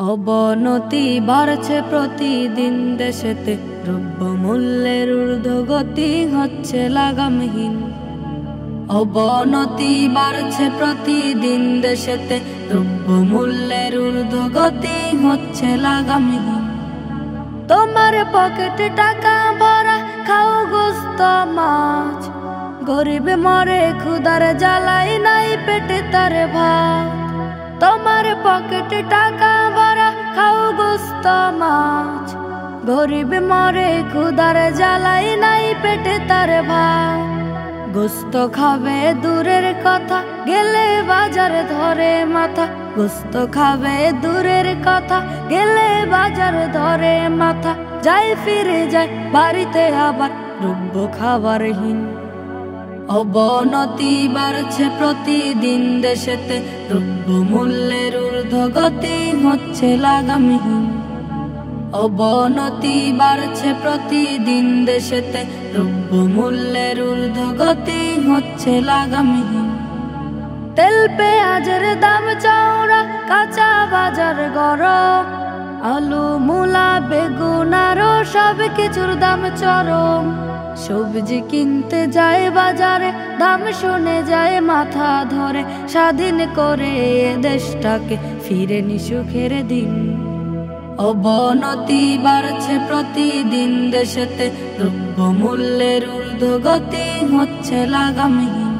অবনতি বাড়ছে প্রতিদিন দেশেতে, দ্রব্যমূল্যের ঊর্ধ্বগতি হচ্ছে লাগামহীন। অবনতি বাড়ছে প্রতিদিন দেশেতে, দ্রব্যমূল্যের ঊর্ধ্বগতি হচ্ছে লাগামহীন। তোমার পকেটে টাকা ভরা, খাও গোস্ত মাছ, গরিব মরে ক্ষুধার জ্বালায়, নাই পেটে তার ভাত। তোমার পকেটে টাকা ভরা, খাও গোস্ত মাছ, গরিব মরে ক্ষুধার জ্বালায়, নাই পেটে তার ভাত। গোস্ত খাবে দূরের কথা, গেলে বাজার ধরে মাথা। গোস্ত খাবে দূরের কথা, গেলে বাজার ধরে মাথা। যাই ফিরে যায় বাড়িতে আবার দ্রব্য খাবারহীন। অবনতি বাড়ছে প্রতিদিন দেশেতে, দ্রব্যমূল্যের ঊর্ধ্বগতি হচ্ছে লাগামহীন। অবনতি বাড়ছে প্রতিদিন দেশেতে, দ্রব্যমূল্যের ঊর্ধ্বগতি হচ্ছে লাগামহীন। তেল পেঁয়াজের দাম চওড়া, কাঁচা বাজার গরম, আলু মূলা বেগুন আরো সব কিছুর দাম চরম। সবজি কিনতে যায় বাজারে, দাম শুনে যায় মাথা ধরে। স্বাধীন করে দেশটাকে ফিরেনি সুখের দিন। অবনতি বাড়ছে প্রতিদিন দেশেতে, দ্রব্যমূল্যের ঊর্ধ্বগতি হচ্ছে লাগামহীন।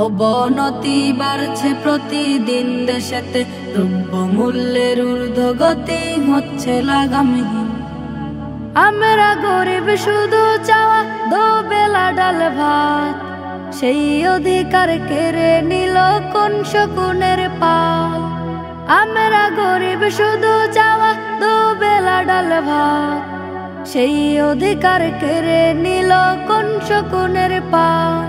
অবনতি বাড়ছে প্রতিদিন দেশেতে, দ্রব্যমূল্যের ঊর্ধ্বগতি হচ্ছে লাগামহীন। আমরা গরিব শুধু চাওয়া দো বেলা ডাল ভাত, সেই অধিকার কেড়ে নিল কোন শকুনের পাল। আমরা গরিব শুধু চাওয়া দো বেলা ডাল ভাত, সেই অধিকার কেড়ে নিল কোন শকুনের পাল।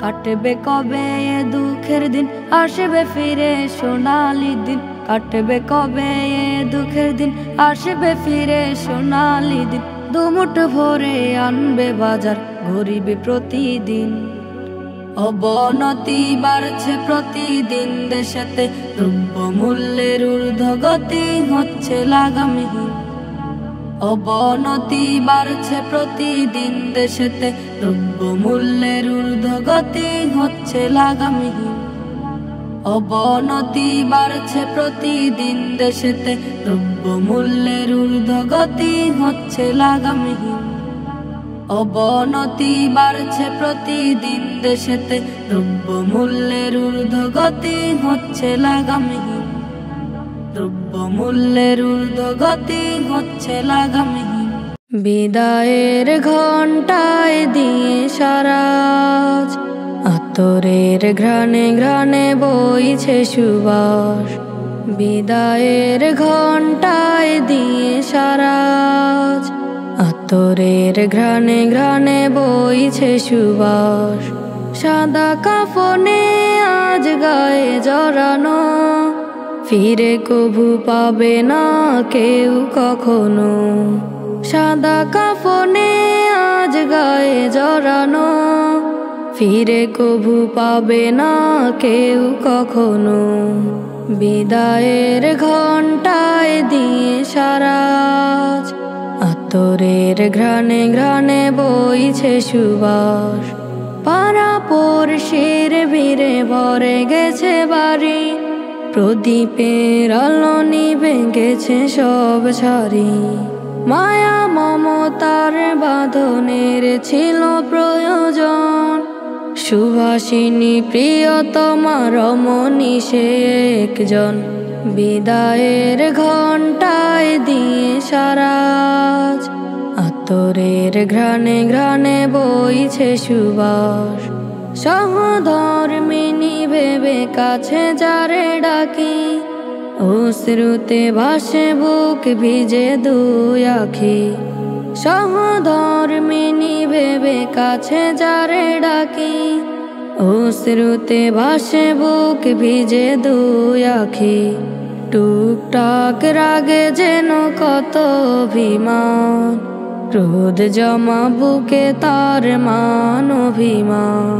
কাটবে কবে এ দুঃখের দিন, আসবে ফিরে সোনালি দিন। কাটবে কবে এ দুঃখের দিন, আসবে ফিরে সোনালি দিন। দুমুঠ ভরে আনবে বাজার গরিব প্রতিদিন। অবনতি বাড়ছে প্রতিদিন দেশেতে, দ্রব্যমূল্যের ঊর্ধ্বগতি হচ্ছে লাগামহীন। অবনতি বাড়ছে প্রতিদিন দেশেতে, দ্রব্যমূল্যের ঊর্ধ্বগতি হচ্ছে লাগামহীন। অবনতি বাড়ছে প্রতিদিন দেশেতে, দ্রব্যমূল্যের ঊর্ধ্বগতি হচ্ছে লাগামহীন। অবনতি বাড়ছে প্রতিদিন দেশেতে, দ্রব্যমূল্যের ঊর্ধ্বগতি হচ্ছে লাগামহীন। দ্রব্যমূল্যের ঊর্ধ্বগতি হচ্ছে লাগামহীন। বিদায়ের ঘণ্টায় দিয়ে সারাজ, আতরের ঘ্রাণে ঘ্রাণে বইছে সুবাস। বিদায়ের ঘণ্টায় দিয়ে সারাজ, আতরের ঘ্রাণে ঘ্রাণে বইছে সুবাস। সাদা কাফনে আজ গায়ে জড়ানো, ফিরে কভু পাবে না কেউ কখনো। সাদা কাফনে আজ গায়ে জড়ানো, ফিরে কভু পাবে না কেউ কখনো। বিদায়ের ঘণ্টায় দিয়ে সারাজ, আতরের ঘ্রাণে ঘ্রাণে বইছে সুবাস। পাড়া পড়শির ভিড়ে ভরে গেছে বাড়ি, প্রদীপের আলো নিভে গেছে সব সারি। মায়া মমতার বাঁধনের ছিল প্রয়োজন, সুভাষিনী প্রিয়তমা রমণী সে একজন। বিদায়ের ঘণ্টায় দিয়ে সারাজ, আতরের ঘ্রাণে ঘ্রাণে বইছে সুবাস। সহধর্মিনী ভেবে কাছে যারে ডাকি, অশ্রুতে ভাসে বুক ভিজে দুই আখি। সহধর্মিনী ভেবে কাছে যারে ডাকি, অশ্রুতে ভাসে বুক ভিজে দুই আখি। টুকটাক রাগে যেন কত অভিমান, ক্রোধ জমা বুকে তার মান অভিমান।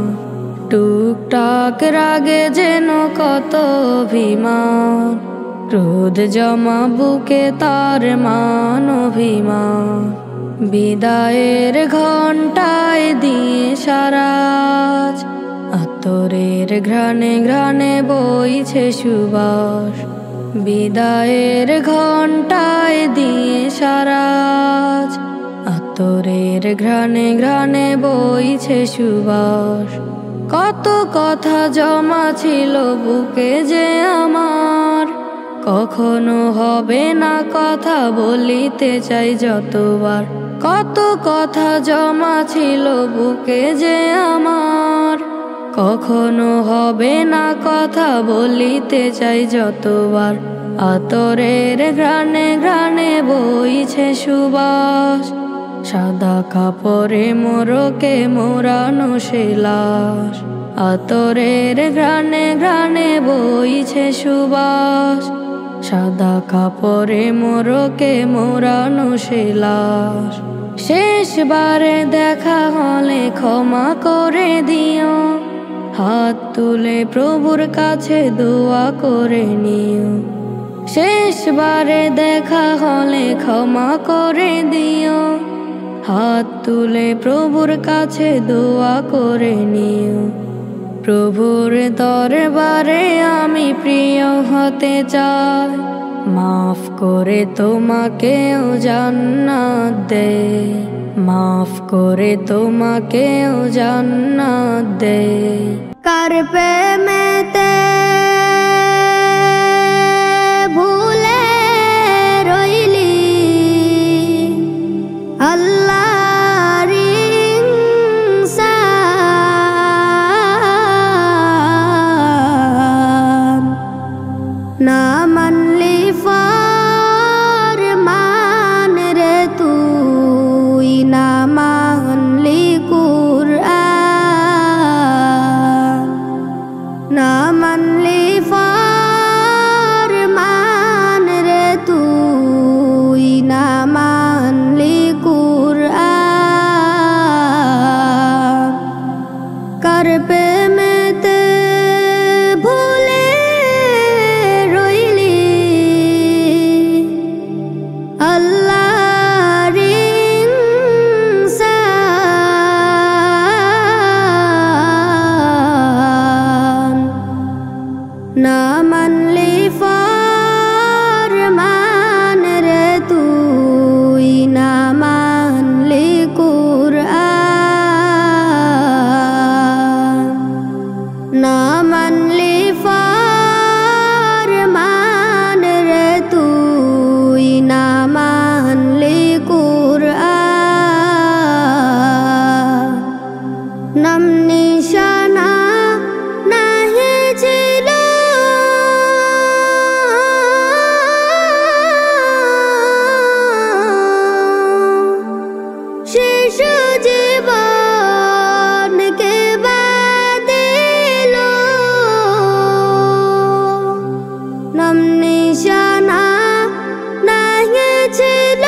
টুকটাক রাগে যেন কত অভিমান, ক্রোধ জমা বুকে তার মান অভিমান, বিদায়ের ঘণ্টায় দিয়ে সারাজ, আতরের ঘ্রাণে ঘ্রাণে বইছে সুবাস, বিদায়ের ঘণ্টায় দিয়ে সারাজ, আতরের ঘ্রাণে ঘ্রাণে বইছে সুবাস। কত কথা জমা ছিল বুকে যে আমার, কখনো হবে না কথা বলিতে চাই যতবার। কত কথা জমা ছিল বুকে যে আমার, কখনো হবে না কথা বলিতে চাই যতবার। আতরের ঘ্রাণে ঘ্রাণে বইছে সুবাস, সাদা কাপড়ে মোরকে মোড়ানো সে লাশ। আতরের ঘ্রাণে ঘ্রাণে বইছে সুবাস, সাদা কাপড়ে মোরকে মোড়ানো সে লাশ। শেষবারে দেখা হলে ক্ষমা করে দিও, হাত তুলে প্রভুর কাছে দোয়া করে নিও। শেষবারে দেখা হলে ক্ষমা করে দিও, হাত তুলে প্রভুর কাছে দোয়া করে নিও। প্রভুর দরবারে আমি প্রিয় হতে চাই, মাফ করে তোমাকেও জান্নাত দে, মাফ করে তোমাকেও জান্নাত দে। কার প্রেমেতে ভুলে রইলি আল্লাহর ইনসান, না মানলি ফরমান রে তুই, না মানলি কুরআন, না মানলি ফরমান রে তুই, না মানলি কুরআন। কার প্রেমেতে ভুলে রইলি আল্লাহর ইনসান, না মানলি ফরমান রে তুই, না মানলি কুরআন, না মানলি ফরমান রে তুই, না মানলি কুরআন। নাম নিশানা নাহি ছিল শেষ জীবনকে বাদিল, নাম নিশানা নাহি ছিল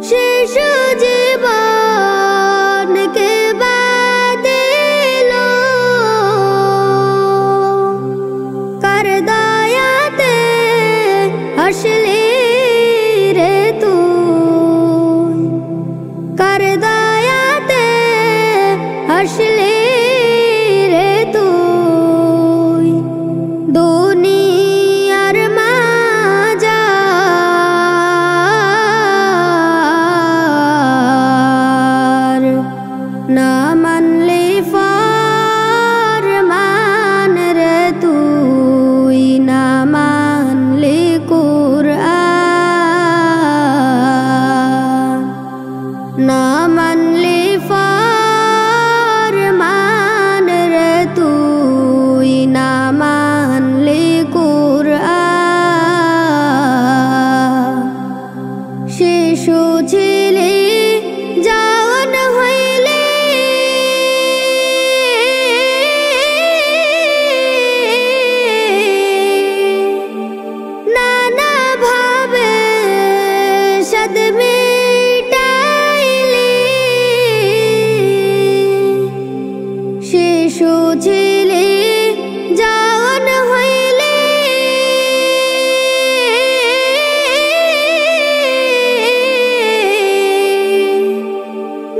শেষ জীবনকে বাদিল। কার দয়াতে আসলি রে তুই, কার দয়াতে আসলি রে তুই, দুনিয়ার মাজার, না মানলি ফরমান রে তুই, না মানলি কুরআন, না মানলি ফরমান রে তুই। শিশু ছিলি জওয়ান হইলি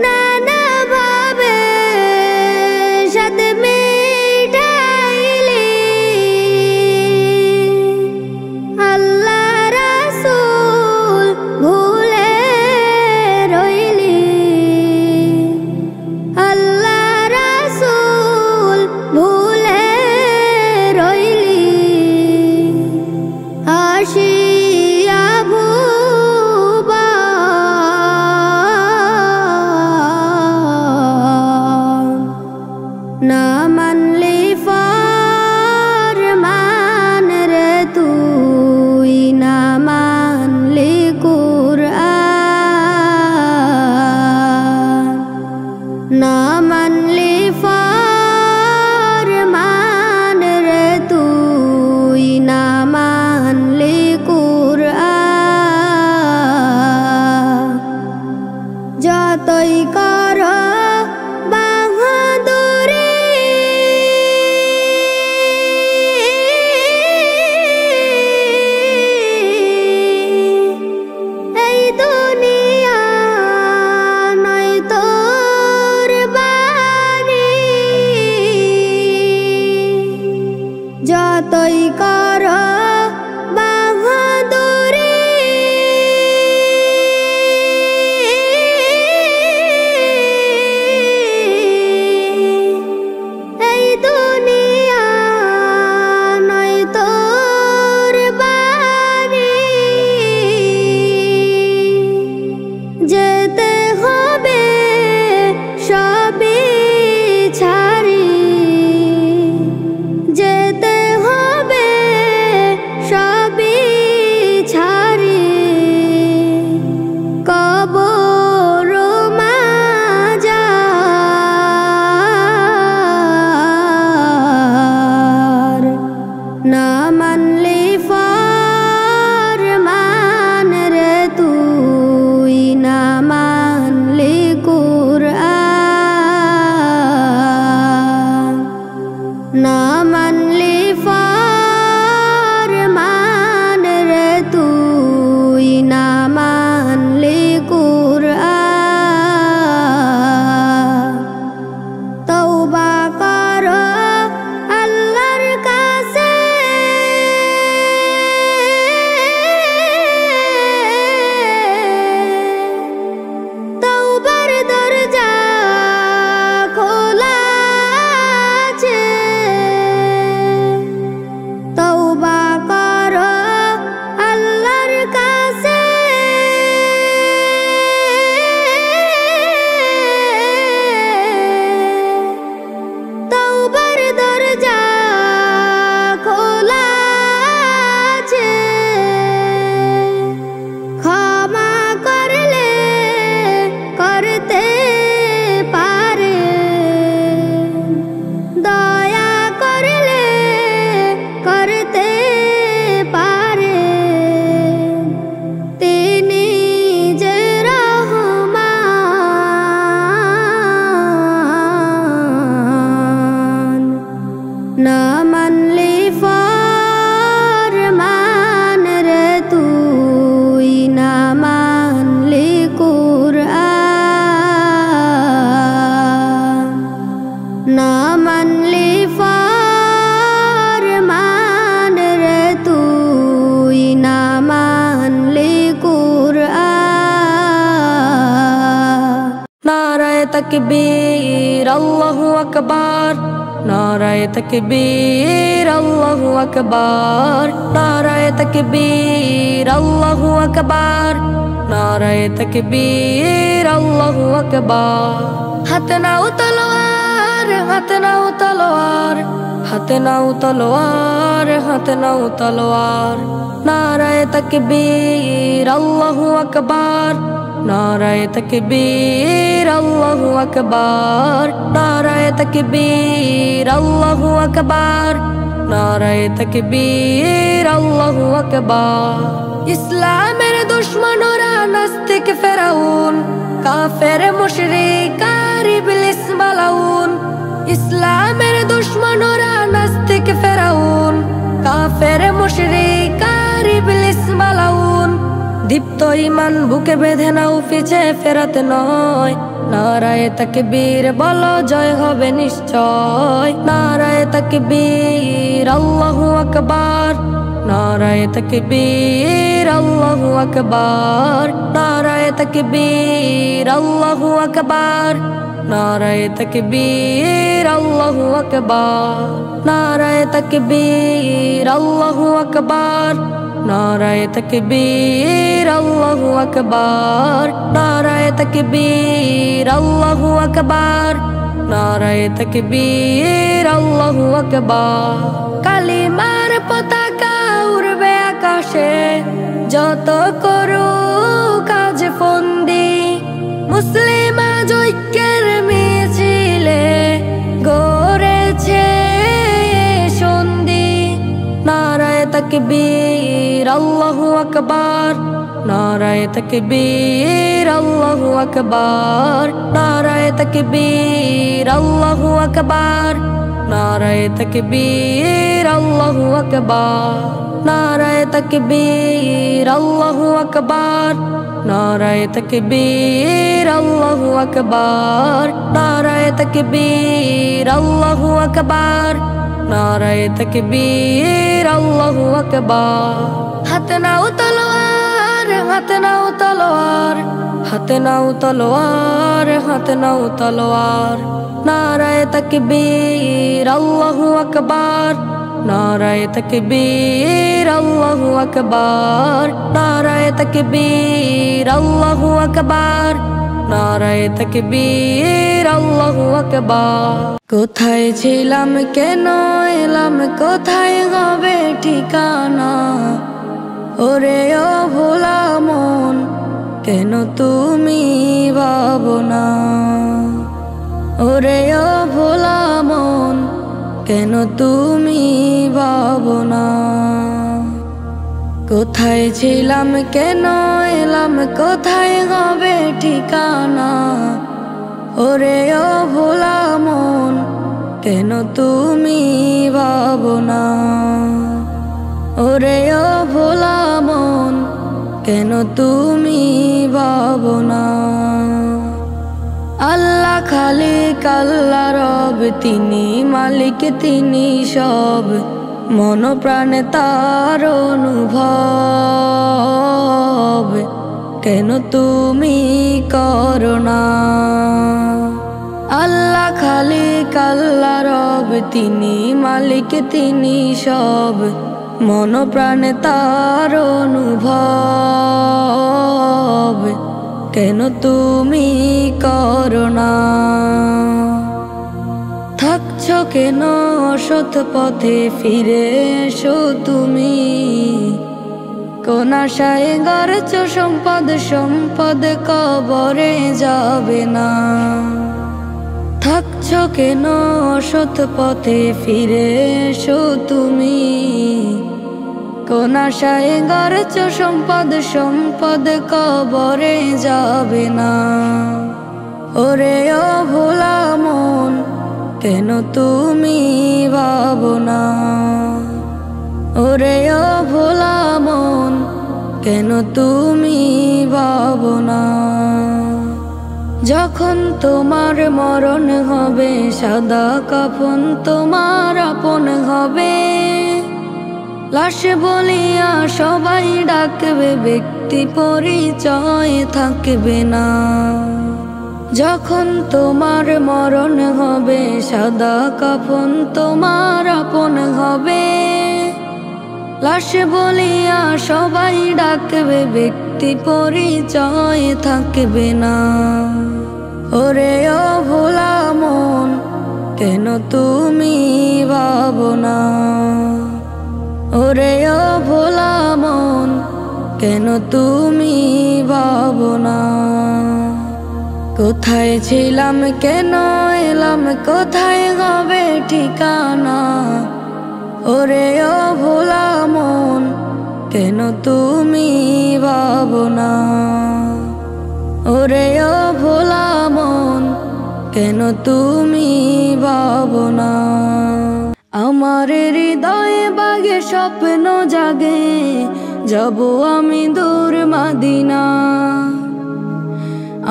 নানা ভাবে সাথে মিটাইলি আল্লাহ রাসূল ভুলে রইলি আল্লাহ রাসূল ভুলে রইলি আসিয়া না মানলি ফরমান রে তুই না মানলি কুরআন না মানলি ফরমান রে তুই না মানলি কুরআন যতই কর বাহাদুরি এই দুনিয়া নয় তোর বাড়ি যতই কর বাহাদুরি এই দুনিয়া নয় তোর বাড়ি যেতে হবে সবই ছাড়ি যেতে হবে সবই ছাড়ি কবর মাজার না মানলি ফরমান রে তুই না মানলি কুরআন না মানলি ফরমান রে তুই না মানলি কুরআন তওবা কর আল্লাহর কাছে তওবার দরজা খোলা আছে তওবা কর আল্লাহর কাছে তওবার দরজা খোলা আছে ক্ষমা করলে করতে পারে দয়া করলে করতে পারে তিনি যে রহমান না মানলি ফরমান রে তুই না মানলি কুরআন না মানলি ফরমান রে তুই না মানলি কুরআন নারায়ে তাকবীর আল্লাহু আকবার নারায়ে তাকবীর আল্লাহু আকবার নারায়ে তাকবীর আল্লাহু আকবার নারায়ে তাকবীর আল্লাহু আকবার হাতে নাও তলোয়ার হাতে নাও তলোয়ার হাতে নাও তলোয়ার হাতে নাও তলোয়ার নারায়ে তাকবীর আল্লাহু আকবার নারায়ে তাকবীর আল্লাহু আকবার নারায়ে তাকবীর আল্লাহু আকবার নারায়ে তাকবীর আল্লাহু আকবার ইসলামের দুশমনরা নাস্তিক ফেরাউন কাফের মুশরিক আর ইবলিস মালাউন ইসলামের দুশ্মনরা নাস্তিক ফেরাউন, কাফের মুশরিক আর ইবলিস মালাউন। দীপ্ত ঈমান বুকে বেঁধে নাও, পিছে ফেরাতে নয়। নারায়ে তাকবীর বলো, জয় হবে নিশ্চয়। নারায়ে তাকবীর, আল্লাহু আকবার। নারায়ে তাকবীর, আল্লাহু আকবার। নারায়ে তাকবীর, আল্লাহু আকবার। নারায়ে তাকবীর, আল্লাহু আকবার। নারায়ে তাকবীর, আল্লাহু আকবার। নারায়ে তাকবীর, আল্লাহু আকবার। নারায়ে তাকবীর, আল্লাহু আকবার। নারায়ে তাকবীর, আল্লাহু আকবার। কালিমার পতাকা উড়বে আকাশে, যত করুক কাজ ফন্দি। মুসলিম আজ ঐক্যের মিছিলে গড়েছে সন্ধি। নারায়ে তাকবীর, আল্লাহু আকবার। নারায়ে তাকবীর, আল্লাহু আকবার। নারায়ে তাকবীর, আল্লাহু আকবার। নারায়ে তাকবীর, আল্লাহু আকবার। নারায়ে তাকবীর, আল্লাহু আকবার। নারায়ে তাকবীর, আল্লাহু আকবার। নারায়ে তাকবীর, আল্লাহু আকবার। নারায়ে তাকবীর, আল্লাহু আকবার। হাতে নাও তলোয়ার, হাতে নাও তলোয়ার। হাতে নাও তলোয়ার, হাতে নাও তলোয়ার। নারায়ে তাকবীর, আল্লাহু আকবার। নারায়ে তাকবীর, আল্লাহু আকবার। নারায়ে তাকবীর, আল্লাহু আকবার। নারায়ে তাকবীর, আল্লাহু আকবার। কোথায় ছিলাম, কেন এলাম, কোথায় হবে ঠিকানা? ওরে ও ভোলা মন, কেন তুমি ভাবো না? ওরে ও ভোলা মন, কেন তুমি ভাবো না? কোথায় ছিলাম, কেন এলাম, কোথায় হবে ঠিকানা? ওরে ও ভোলা মন, কেন তুমি ভাবো না? ওরে ও ভোলা মন, কেন তুমি ভাবো না? আল্লাহ খালিক, আল্লাহ রব, তিনি মালিক, তিনি সব। মন প্রাণে তার অনুভব, কেন তুমি করো না? আল্লাহ খালিক, আল্লাহ রব, তিনি মালিক, তিনি সব। মন প্রাণে তার অনুভব, কেন তুমি করো না? থাকছো কেন অসৎ পথে, ফিরে এসো তুমি। কোন আশায় গড়ছো সম্পদ, সম্পদ কবরে যাবে না। থাকছো কেন অসৎ পথে, ফিরে এসো তুমি। কোন আশায় গড়ছো সম্পদ, সম্পদ কবরে যাবে না। ওরে ও ভোলা মন, কেন তুমি ভাবো না? ওরে ও ভোলা মন, কেন তুমি ভাবো না? যখন তোমার মরণ হবে, সাদা কাফন তোমার আপন হবে। লাশ বলিয়া সবাই ডাকবে, ব্যক্তি পরিচয় থাকবে না। যখন তোমার মরণ হবে, সাদা কাফন তোমার আপন হবে। লাশ বলিয়া সবাই ডাকবে, ব্যক্তি পরিচয় থাকবে না। ওরে ও ভোলা মন, কেন তুমি ভাবো না? ওরে ও ভোলা মন, কেন তুমি ভাবো না? কোথায় ছিলাম, কেন এলাম, কোথায় হবে ঠিকানা? ওরে ও ভোলা মন, কেন তুমি ভাবো না? ওরে ও ভোলা মন, কেন তুমি ভাবো না? আমার হৃদয়ে বাগে স্বপ্ন জাগে, যাব আমি দূর মদিনা।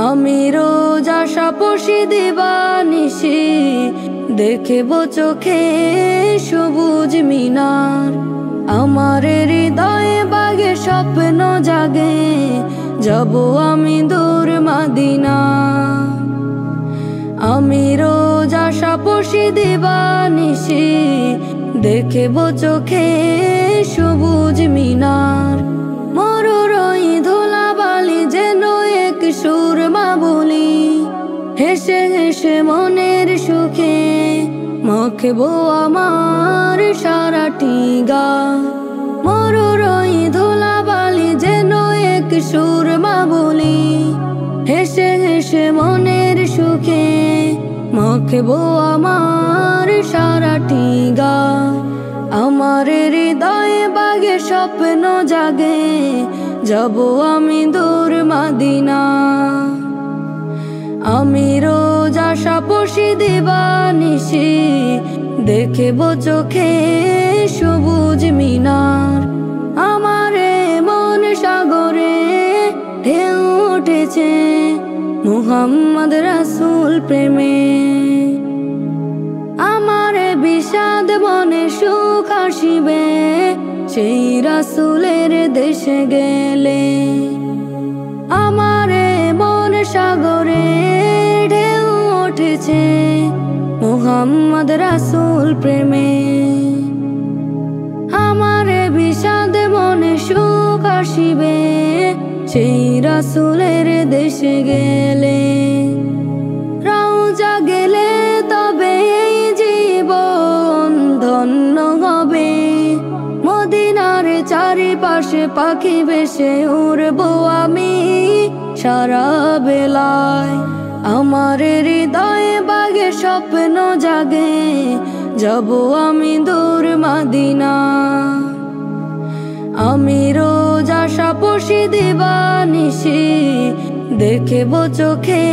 আমি রোজ আশা পুষি দিবানিশি, দেখব চোখে সবুজ মিনার। আমার হৃদয়ে বাগে স্বপ্ন জাগে, যাব আমি দূর মদিনা। আমি রোজ আশা পুষি দিবানিশি, দেখব চোখে সবুজ মিনার। মরুর ওই ধুলাবালি যেন এক সুরমা বলি, হেসে হেসে মনের সুখে মাখবো আমার সারাটি গান। মরুর ওই ধুলাবালি যেন এক সুরমা বলি, হেসে হেসে মনের সুখে মাখবো আমার সারাটি গান। আমার হৃদয়ে বাগে স্বপ্ন জাগে, যাব আমি দূর মদিনা। আমি রোজ আশা পুষি দিবানিশি, দেখব চোখে সবুজ মিনার। আমার মন সাগরে ঢেউ উঠেছে মুহাম্মদ রাসূল প্রেমে। আমার বিষাদ মনে সুখ আসিবে, সেই রাসূলের দেশে গেলে। আমার মন সাগরে ঢেউ উঠেছে মুহাম্মদ রাসূল প্রেমে। আমার বিষাদ মনে সুখ আসিবে, সেই রাসূলের দেশে গেলে। রওজা গেলে তবে এই জীবন ধন্য হবে, মদিনার চারিপাশে পাখি বেশে উড়বো আমি সারা বেলায়। আমার হৃদয়ে বাগে স্বপ্ন জাগে, যাব আমি দূর মদিনা। আমি রোজ আশা পুষি দিবানিশি, দেখব চোখে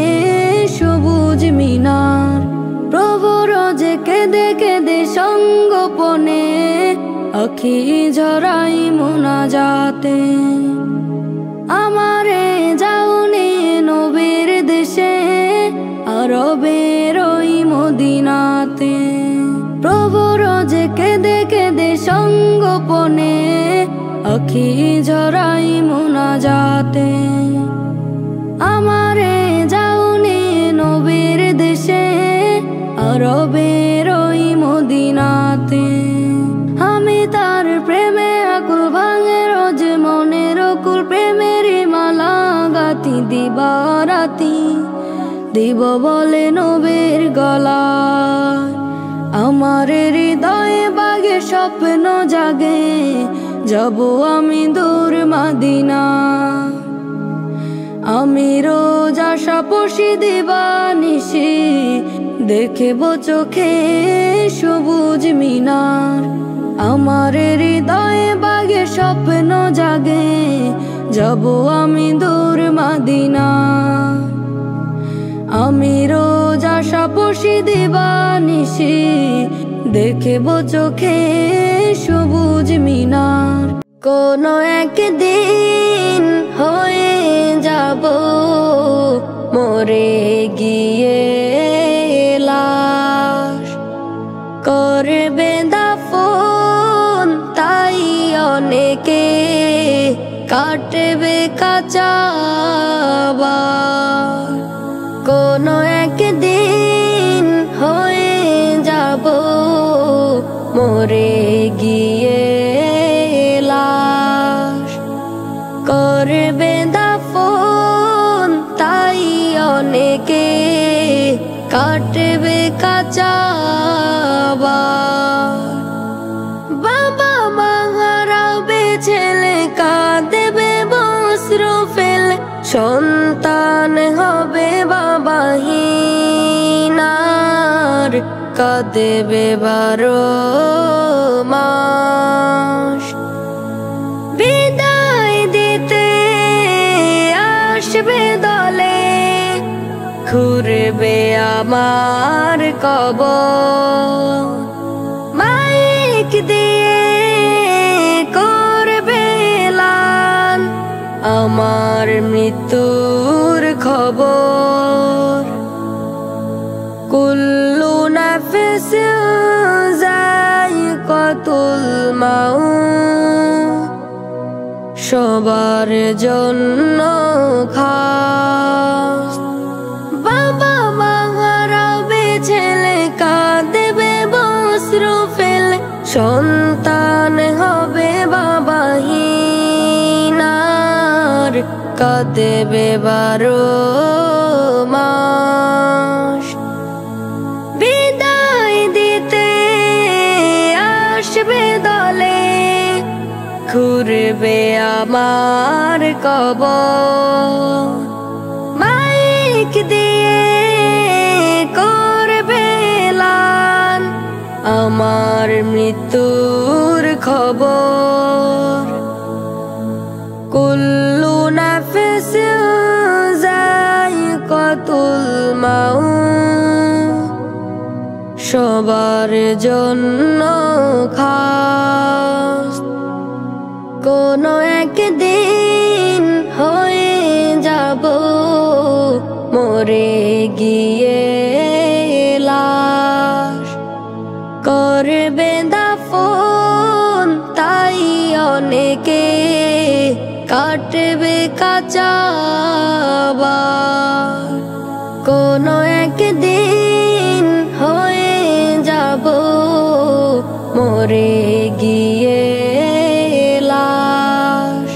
সবুজ মিনার। প্রভু রোজ কেঁদে কেঁদে সঙ্গোপনে আখি ঝরাই মুনাজাতে। আমারে যাওনি নবীর দেশে, আরবের ওই মদিনাতে। প্রভু রোজ কেঁদে কেঁদে সঙ্গোপনে আখি ঝরাই মুনাজাতে। আমারে যাওনি নবীর দেশে, আরবের ওই মদিনাতে। আমি তার প্রেমে আকুল ভাঙে রোজ মনের অকুল, প্রেমের মালা গাতি দিবারাতি দিব বলে নবীর গলায়। আমার হৃদয়ে বাগে স্বপ্ন জাগে, যাব আমি দূর মদিনা। আমি রোজ আশা পুষি দিবানিশি, দেখব চোখে সবুজ মিনার। আমার হৃদয়ে বাগে স্বপ্ন জাগে, যাব আমি দূর মদিনা। আমি রোজ আশা পুষি দিবানিশি, দেখব চোখে সবুজ মিনার। কোনো একদিন হয়ে যাব মরে গিয়ে লাশ, করবে দাফন তাই অনেকে কাটবে কাচাবার। কোনো একদিন হয়ে যাব মরে গিয়ে লাশ, করবে দাফন তাই অনেকে কাটবে কাচাবার। বাবা মা হারাবে ছেলে, কাঁদবে বস্ত্র ফেলে, সন্তান হবে বাবাহীন, আর কাঁদবে 12 মাস। বিদায় দিতে আসবে দলে, ঘুরে খুঁড়বে আমার কবর, মাইক দিয়ে করবে এলান আমার মৃত্যুর খবর। কুল্লু নাফসিন যায়িকাতুল মাউত, সবার জন্য খাস। বাবা মা হারাবে ছেলে, কাঁদবে বস্ত্র ফেলে, সন্তান হবে বাবাহীন আর কাঁদবে 12 মাস। বিদায় দিতে আসবে দলে, খুঁড়বে আমার কবর, মাইক দিয়ে করবে এলান আমার মৃত্যুর খবর। কুল্লু নাফসিন যায়িকাতুল মাউত, সবার জন্য খাস। কোনো একদিন হয়ে যাব মরে গিয়ে লাশ, করবে দাফন তাই অনেকে কাটবে কাঁচা বাস। কোনো একদিন হয়ে যাব মরে গিয়ে লাশ,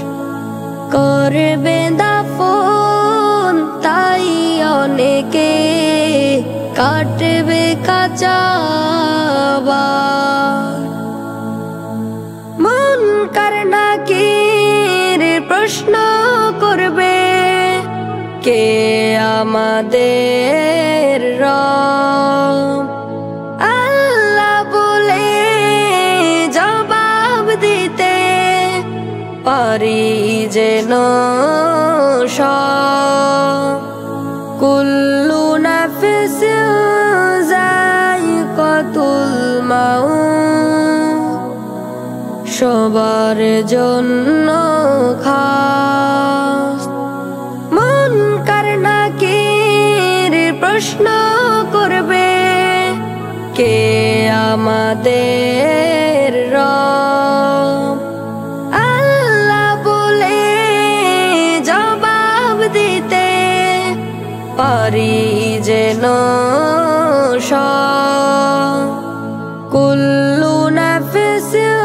করবে দাফন তাই অনেকে কাটবে কাঁচা বাস। মুনকার নাকির প্রশ্ন করবে, কে আমাদের রব? আল্লাহ বলে জবাব দিতে পারি যেন সব। কুল্লু নাফসিন যায়িকাতুল মাউত, সবার জন্য খাস। মুনকার নাকির প্রশ্ন করবে, কে আমাদের রব? আল্লাহ বলে জবাব দিতে পারি যেন সব। কুল্লু নাফসিন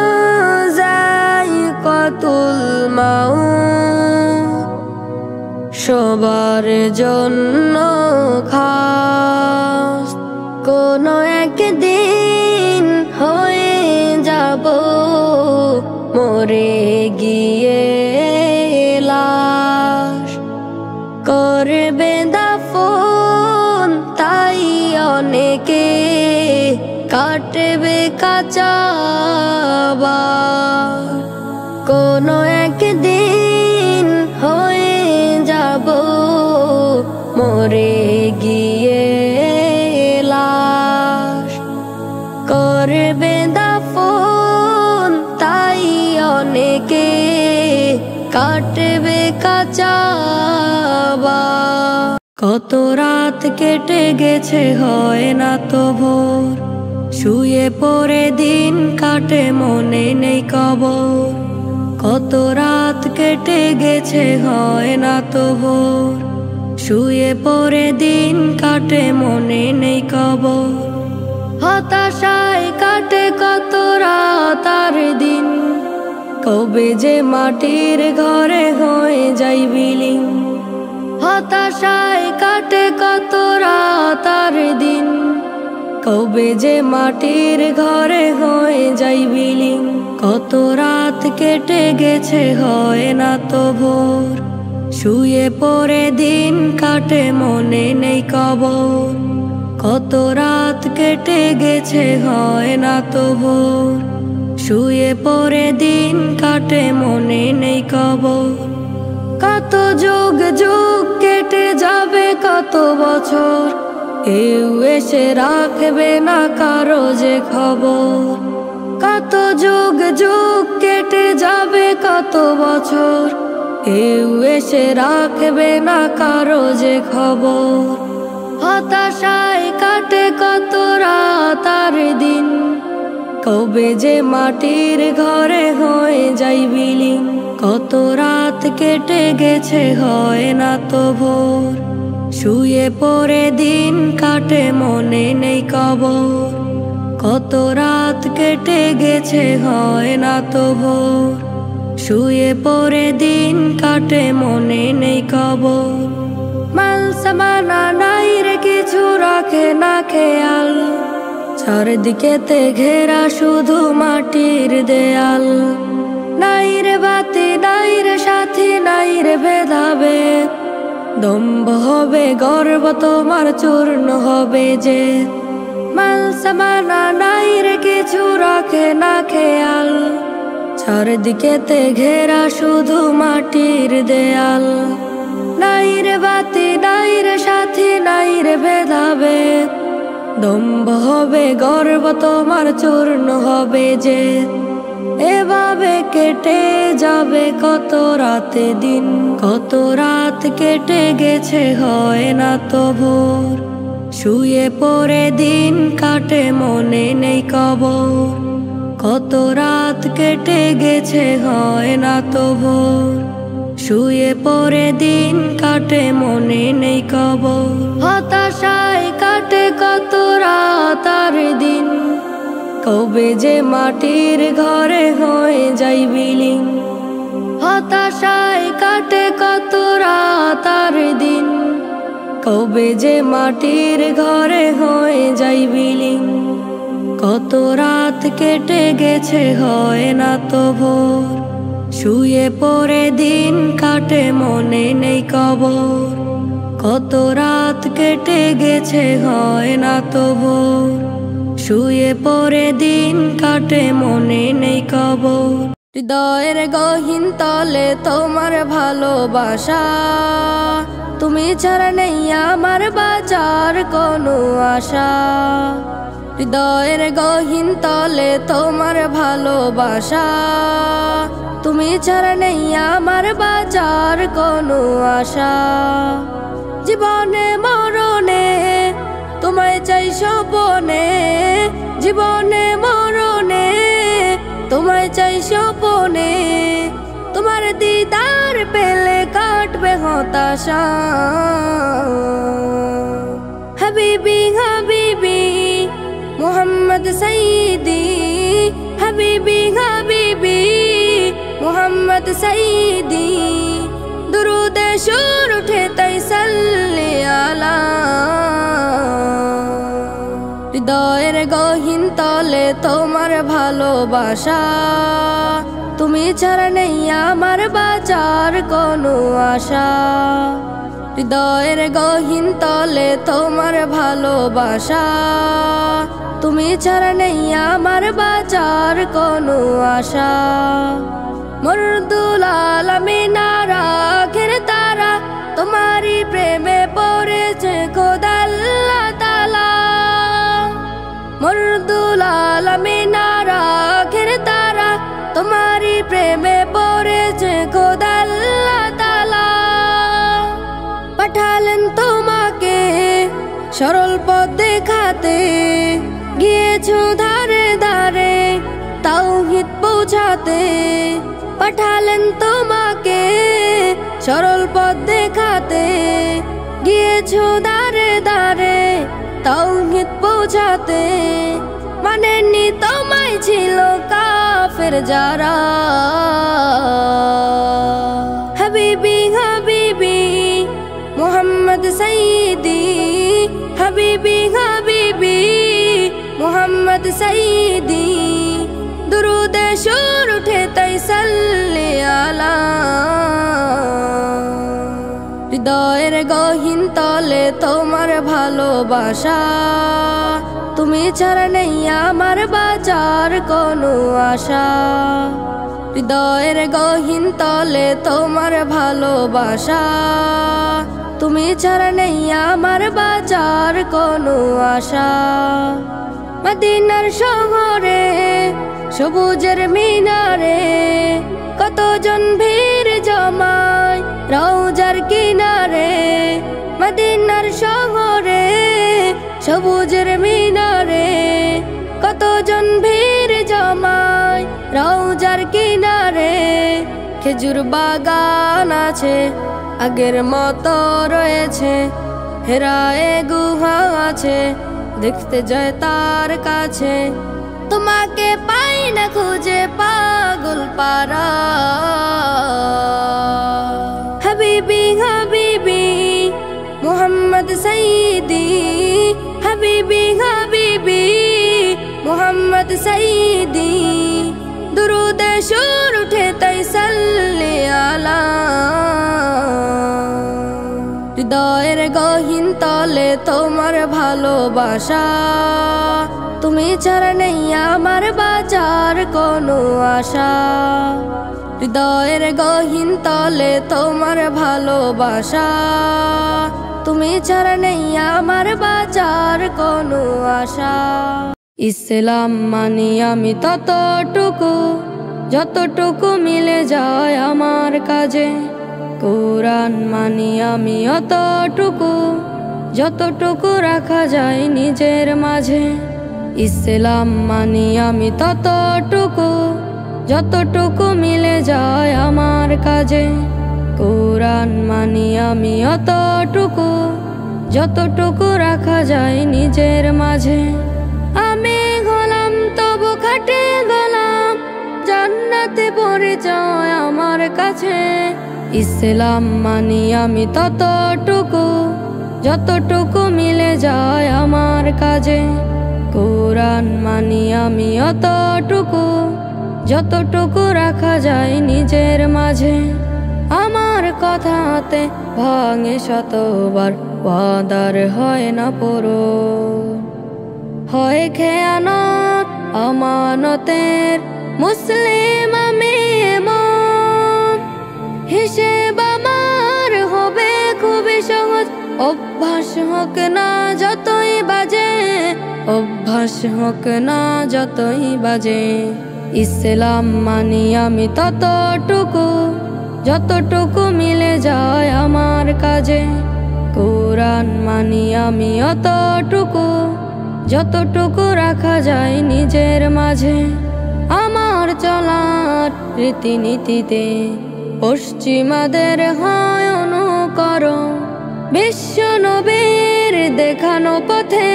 যায়িকাতুল মাউত, সবার জন্য খাস। কোনো একদিন হয়ে যাব মরে গিয়ে লাশ, করবে দাফন তাই অনেকে কাটবে কাঁচা বাস। কোনো একদিন হয়ে যাব মরে গিয়ে লাশ, করবে দাফন তাই অনেকে কাটবে কাঁচা বাস। কত রাত কেটে গেছে হয় না তো ভোর, শুয়ে পড়ে দিন কাটে মনে নেই কবর। কত রাত কেটে গেছে হয় না তো ভোর, শুয়ে পড়ে দিন কাটে মনে নেই কবর। হতাশায় কাটে কত রাত আর দিন, কবে যে মাটির ঘরে হয়ে যাই বিলীন। হতাশায় কাটে কত রাত আর দিন, কবে যে মাটির ঘরে হয়ে যাই বিলীন। কত রাত কেটে গেছে হয় না তো ভোর, শুয়ে পড়ে দিন কাটে মনে নেই কবর। কত রাত কেটে গেছে হয় না তো ভোর, শুয়ে পড়ে দিন কাটে মনে নেই কবর। কত যুগ যুগ কেটে যাবে কত বছর, কেউ এসে রাখবে না কারো যে খবর। কত যুগ যুগ কেটে যাবে কত বছর, কেউ এসে রাখবে না কারো যে খবর। হতাশায় কাটে কত রাত আর দিন, কবে যে মাটির ঘরে হয়ে যাই বিলীন। কত রাত কেটে গেছে হয় না তো ভোর, শুয়ে পড়ে দিন কাটে মনে নেই কবর। কত রাত কেটে গেছে হয় না তো ভোর, শুয়ে পড়ে দিন কাটে মনে নেই কবর। মাল সামানা নাই রে কিছু রাখে না খেয়াল, চারদিকেতে ঘেরা শুধু মাটির দেয়াল। নাই রে বাতি নাই রে সাথী নাই রে ভেদাভেদ, দম্ভ হবে গর্ব তোমার চূর্ণ হবে যে। মাল সামানা নাই রে কিছু রাখে না খেয়াল, চারদিকেতে ঘেরা শুধু মাটির দেয়াল। নাই রে বাতি নাই রে সাথী নাই রে ভেদাভেদ, দম্ভ হবে গর্ব তোমার চূর্ণ হবে যে। এভাবে কেটে যাবে কত রাতে দিন, কত রাত কেটে গেছে হয় না তো ভোর। শুয়ে পড়ে দিন কাটে মনে নেই কবর, কত রাত কেটে গেছে হয় না তো ভোর। শুয়ে পড়ে দিন কাটে মনে নেই কবর। হতাশায় কাটে কত রাত আর দিন, কবে যে মাটির ঘরে হয়ে যাই বিলীন। হতাশায় কাটে কত রাত আর দিন, কবে যে মাটির ঘরে হয়ে যাই বিলীন। কত রাত কেটে গেছে হয় না তো ভোর, শুয়ে পড়ে দিন কাটে মনে নেই কবর। কত রাত কেটে গেছে হয় না তো ভোর, শুয়ে পড়ে দিন কাটে মনে নেই কবর। হৃদয়ের গহীন তলে তোমার ভালোবাসা, তুমি ছাড়া নেই আমার বাঁচার কোনো আশা। হৃদয়ের গহীন তলে তোমার ভালোবাসা, তুমি ছাড়া নেই আমার বাঁচার কোনো আশা। জীবনে মরণে তোমায় চাই স্বপনে, জীবনে মরণে তোমায় চাই স্বপনে। তোমার দিদার পেলে কাটবে হতাশা। হাবিবি হাবিবি মোহাম্মদ সঈদি, হাবিবি হাবিবি মোহাম্মদ সঈদি। দুরুদে সুর উঠে তাই সাল্লি আলা। হৃদয়ের গহীন তলে তোমার ভালোবাসা, তুমি ছাড়া নেই আমার বাঁচার কোনো আশা। হৃদয়ের গহীন তলে তোমার ভালোবাসা, তুমি ছাড়া নেই আমার বাঁচার কোনো আশা। মরদুল আলামিন আখের তারা, তোমারই প্রেমে পড়েছে খোদা আল্লাহ তাআলা। মরদুল আলামিন আখের তারা, তোমারই প্রেমে পড়েছে খোদা আল্লাহ তাআলা। পাঠালেন তোমাকে সরল পথ দেখাতে, গিয়েছো ধারে ধারে তাওহীদ পৌঁছাতে। পাঠালেন তোমাকে সরল পথ দেখাতে, গিয়েছো ধারে ধারে তাওহীদ পৌঁছাতে। মানেনি তোমায় ছিল কাফের যারা। হাবিবি হাবিবি মোহাম্মদ সঈদি, হাবিবি হাবিবি মোহাম্মদ সঈদি। দুরুদে সুর উঠে তাই সাল্লি আলা। হৃদয়ের গহীন তলে তোমার ভালোবাসা, তুমি ছাড়া নেই আমার বাঁচার কোনো আশা। হৃদয়ের গহীন তলে তোমার ভালোবাসা, তুমি ছাড়া নেই আমার বাঁচার কোনো আশা। মদিনার শহরে সবুজের মিনারে কতজন ভিড় জমায় রওজার কিনারে। মদিনার শহরে সবুজের মিনারে কতজন ভিড় জমায় রওজার কিনারে। খেজুর বাগান আছে আগের মতো রয়েছে, হেরায়ে গুহা আছে দেখতে যায় তার কাছে। তোমাকে পাই না খুঁজে পাগল পারা। হাবিবি হাবিবি মুহাম্মদ সাইয়্যিদি, হাবিবি হাবিবি মুহাম্মদ সাইয়্যিদি। দুরুদে সুর উঠে তাই সাল্লি আলা। হৃদয়ের গহীন তলে তোমার ভালোবাসা, তুমি ছাড়া নেই আমার বাঁচার কোনো আশা। হৃদয়ের গহীন তলে তোমার ভালোবাসা, তুমি ছাড়া নেই আমার বাঁচার কোনো আশা। ইসলাম মানি আমি ততটুকু যতটুকু মিলে যায় আমার কাজে। কোরআন মানি আমি অতটুকু যতটুকু রাখা যায় নিজের মাঝে। ইসলাম মানি আমি ততটুকু যতটুকু মিলে যায় আমার কাজে। কোরআন মানি আমি অতটুকু যতটুকু রাখা যায় নিজের মাঝে। আমি গোলাম তবু খাটে গোলাম, জান্নাতে পরিচয় আমার কাছে। ইসলাম মানি আমি ততটুকু যতটুকু মিলে যায় আমার কাজে। কোরআন মানি আমি অতটুকু যতটুকু রাখা যায় নিজের মাঝে। আমার কথাতে ভাঙে শতবার, ওয়াদার হয় না পূরণ। হয় খেয়ানত আমানতের মুসলিম আমি এমন। হিসেব আমার হবে খুবই সহজ, অভ্যাস হোক না যতই বাজে, অভ্যাস হোক না যতই বাজে। ইসলাম মানি আমি ততটুকু যতটুকু মিলে যায় আমার কাজে। কোরআন মানি আমি অতটুকু যতটুকু রাখা যায় নিজের মাঝে। আমার চলার রীতিনীতিতে পশ্চিমাদের হয় অনুকরণ, বিশ্ব নবীর দেখানো পথে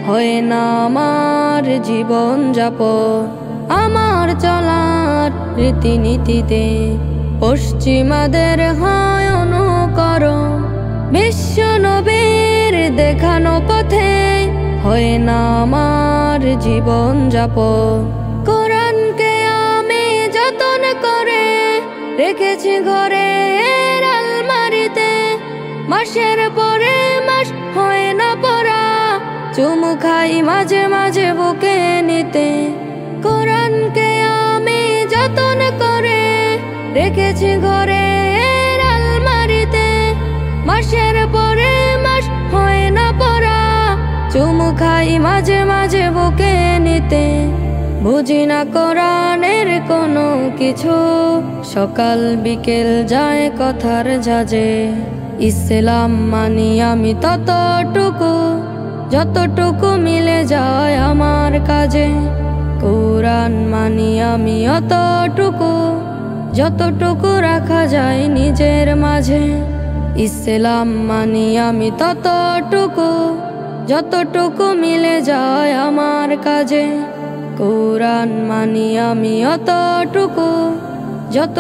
হয় না আমার জীবন যাপন। আমার চলার রীতিনীতিতে পশ্চিমাদের হয় অনুকরণ, বিশ্ব নবীর দেখানো পথে হয় না আমার জীবন যাপন। কোরআনকে আমি যতন করে রেখেছি ঘরে আলমারিতে, মাসের পরে মাস হয় না পড়া, চুমু খাই মাঝে মাঝে বুকে নিতে। কোরআনকে আমি যতন করে রেখেছি ঘরে আলমারিতে, মাসের পরে মাস হয় না পড়া, চুমু খাই মাঝে মাঝে বুকে নিতে। বুঝি না কোরআনের কোনো কিছু, সকাল বিকেল যায় কথার ঝাঁজে। ইসলাম মানি আমি ততটুকু যতটুকু মিলে যায় আমার কাজে। কোরআন মানি আমি অতটুকু যতটুকু রাখা যায় নিজের মাঝে। ইসলাম মানি আমি ততটুকু যতটুকু মিলে যায় আমার কাজে। কোরআন মানি আমি অতটুকু যত